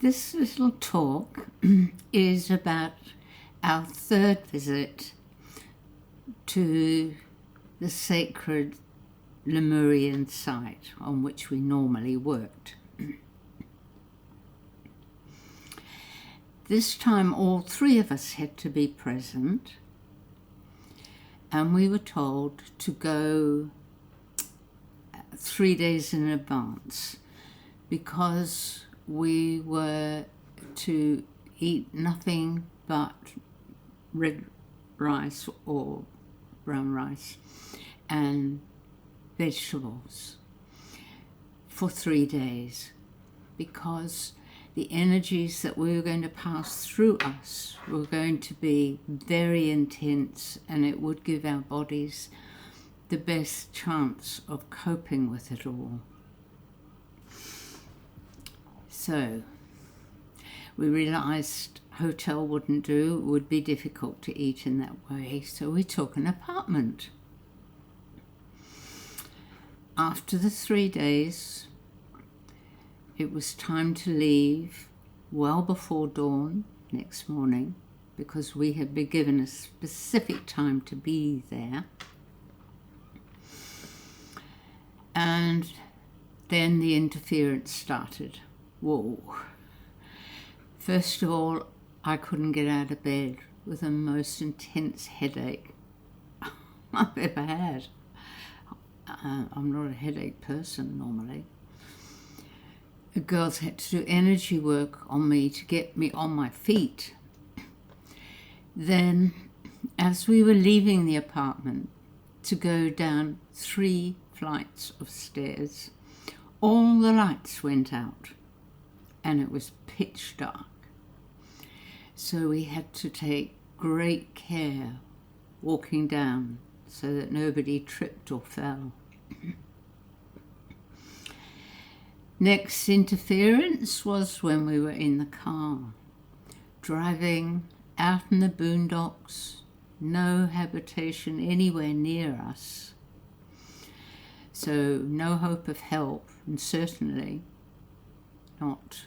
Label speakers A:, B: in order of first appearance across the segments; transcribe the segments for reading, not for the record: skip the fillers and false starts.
A: This little talk is about our third visit to the sacred Lemurian site on which we normally worked. This time all three of us had to be present, and we were told to go 3 days in advance because we were to eat nothing but red rice or brown rice and vegetables for 3 days, because the energies that we were going to pass through us were going to be very intense, and it would give our bodies the best chance of coping with it all. So we realized hotel wouldn't do, it would be difficult to eat in that way, so we took an apartment. After the 3 days, it was time to leave well before dawn next morning, because we had been given a specific time to be there. And then the interference started. Whoa. First of all, I couldn't get out of bed with the most intense headache I've ever had. I'm not a headache person normally. The girls had to do energy work on me to get me on my feet. Then, as we were leaving the apartment to go down 3 flights of stairs, all the lights went out and it was pitch dark. So we had to take great care walking down so that nobody tripped or fell. Next interference was when we were in the car, driving out in the boondocks, no habitation anywhere near us. So no hope of help, and certainly not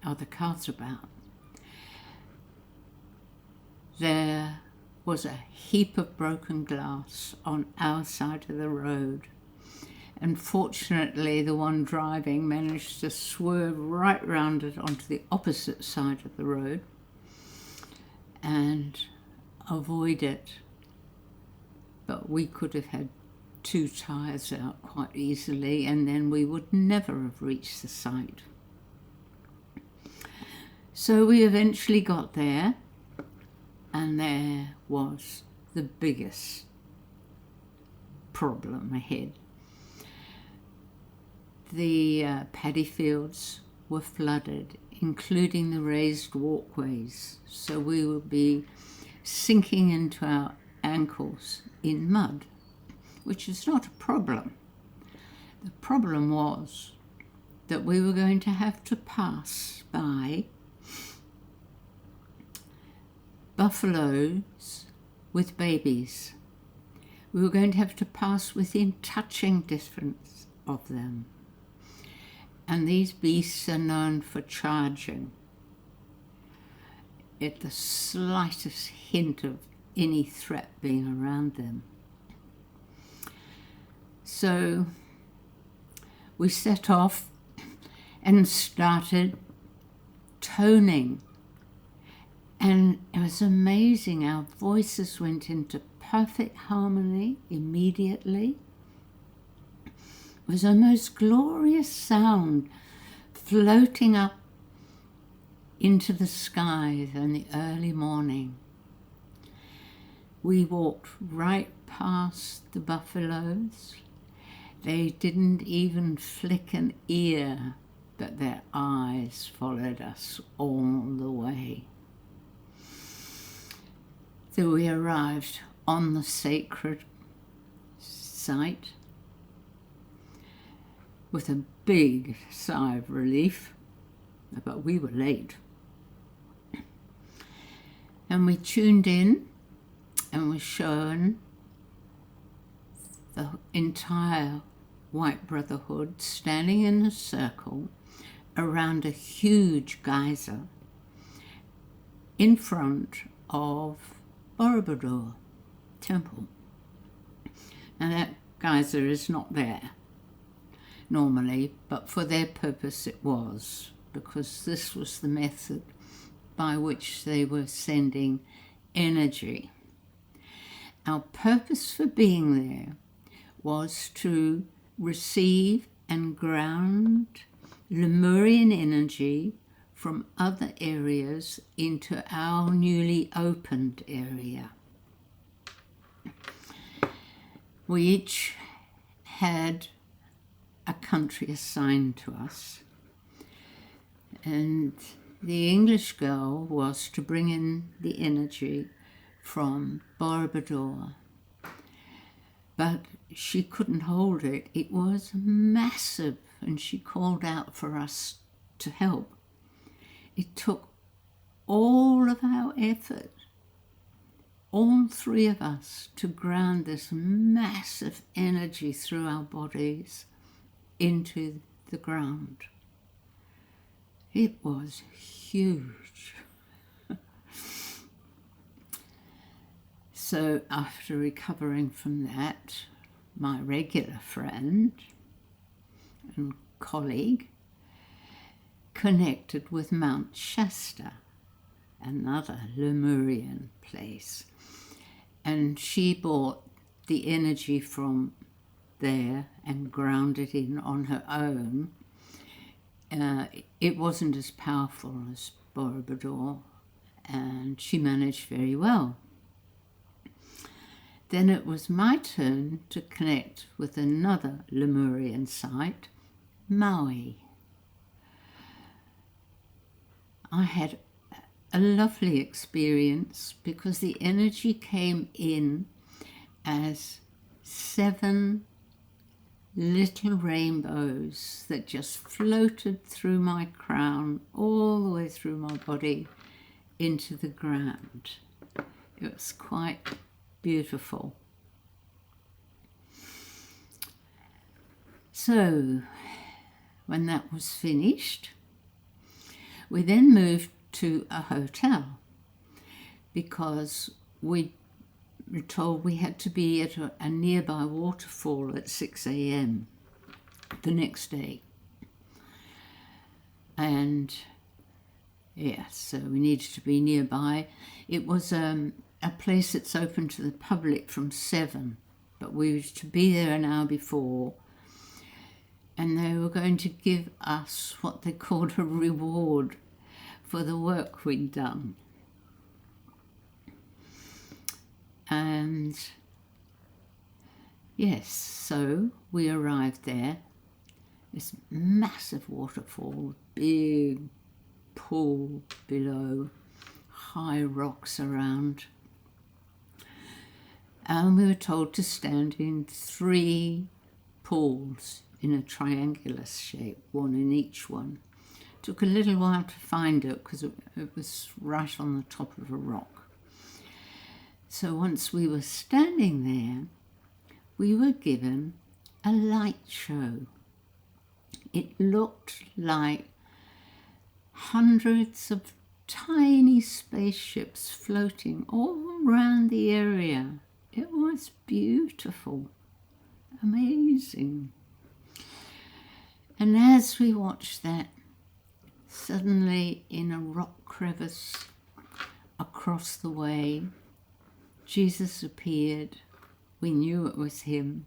A: other cars about. There was a heap of broken glass on our side of the road, and fortunately the one driving managed to swerve right round it onto the opposite side of the road and avoid it. But we could have had 2 tyres out quite easily, and then we would never have reached the site. So we eventually got there, and there was the biggest problem ahead. The paddy fields were flooded, including the raised walkways, so we would be sinking into our ankles in mud, which is not a problem. The problem was that we were going to have to pass by buffaloes with babies. We were going to have to pass within touching distance of them. And these beasts are known for charging at the slightest hint of any threat being around them. So we set off and started toning. And it was amazing. Our voices went into perfect harmony immediately. It was a most glorious sound floating up into the sky in the early morning. We walked right past the buffaloes. They didn't even flick an ear, but their eyes followed us all the way. So we arrived on the sacred site with a big sigh of relief, but we were late. And we tuned in and were shown the entire white brotherhood standing in a circle around a huge geyser in front of Borobudur temple. Now that geyser is not there normally, but for their purpose it was, because this was the method by which they were sending energy. Our purpose for being there was to receive and ground Lemurian energy from other areas into our newly opened area. We each had a country assigned to us, and the English girl was to bring in the energy from Borobudur, but she couldn't hold it. It was massive, and she called out for us to help. It took all of our effort, all three of us, to ground this massive energy through our bodies into the ground. It was huge. So after recovering from that, my regular friend and colleague connected with Mount Shasta, another Lemurian place, and she brought the energy from there and ground it in on her own. It wasn't as powerful as Borobudur, and she managed very well. Then it was my turn to connect with another Lemurian site, Maui. I had a lovely experience because the energy came in as 7 little rainbows that just floated through my crown all the way through my body into the ground. It was quite beautiful. So when that was finished, we then moved to a hotel because we were told we had to be at a nearby waterfall at 6 a.m. the next day. And yes, so we needed to be nearby. It was a place that's open to the public from 7, but we were to be there an hour before, and they were going to give us what they called a reward for the work we'd done. And yes, so we arrived there, this massive waterfall, big pool below, high rocks around. And we were told to stand in 3 pools in a triangular shape, one in each one. Took a little while to find it because it was right on the top of a rock. So once we were standing there, we were given a light show. It looked like hundreds of tiny spaceships floating all around the area. It was beautiful, amazing. And as we watched that, suddenly in a rock crevice across the way, Jesus appeared. We knew it was him.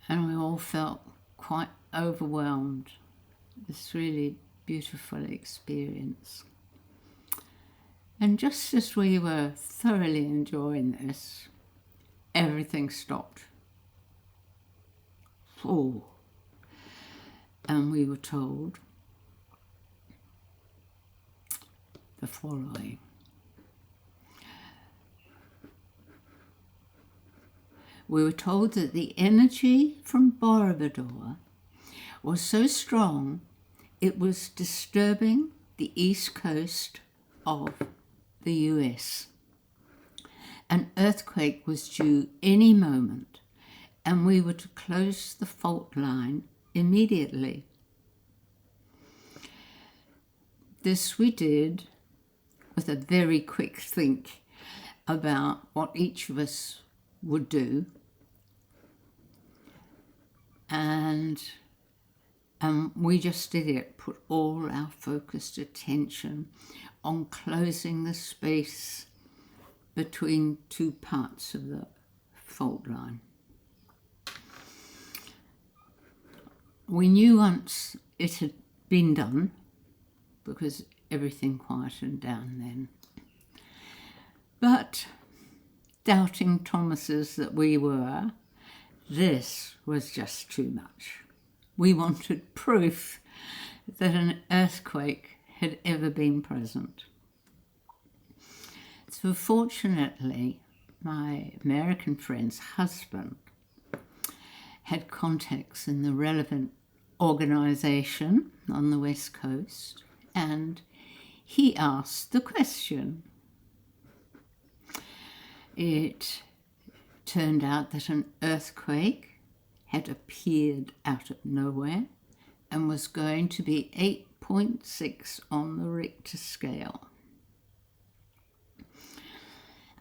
A: And we all felt quite overwhelmed. This really beautiful experience. And just as we were thoroughly enjoying this, everything stopped. Oh. And we were told the following. We were told that the energy from Borobudur was so strong it was disturbing the east coast of the US. An earthquake was due any moment, and we were to close the fault line immediately. This we did with a very quick think about what each of us would do, and we just did it, put all our focused attention on closing the space between two parts of the fault line. We knew once it had been done, because everything quietened down then. But doubting Thomases that we were, this was just too much. We wanted proof that an earthquake had ever been present. So fortunately, my American friend's husband had contacts in the relevant organisation on the West Coast, and he asked the question. It turned out that an earthquake had appeared out of nowhere and was going to be 8.6 on the Richter scale,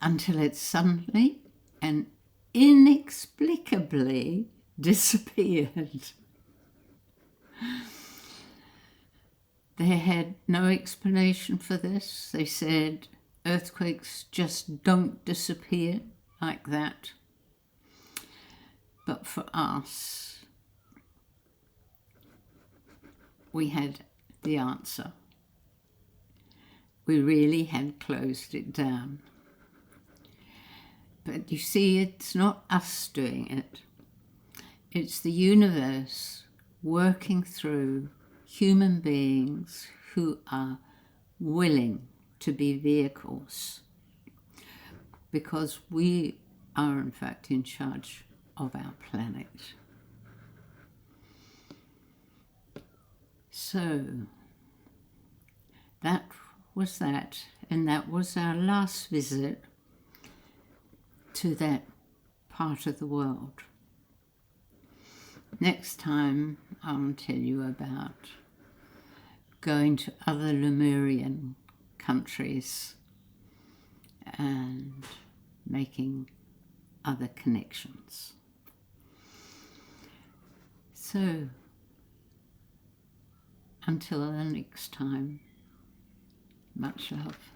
A: until it suddenly and inexplicably disappeared. They had no explanation for this. They said earthquakes just don't disappear like that. But for us, we had the answer. We really had closed it down. But you see, it's not us doing it. It's the universe working through human beings who are willing to be vehicles, because we are in fact in charge of our planet. So that was that, and that was our last visit to that part of the world. Next time I'll tell you about going to other Lemurian countries and making other connections. So, until the next time, much love.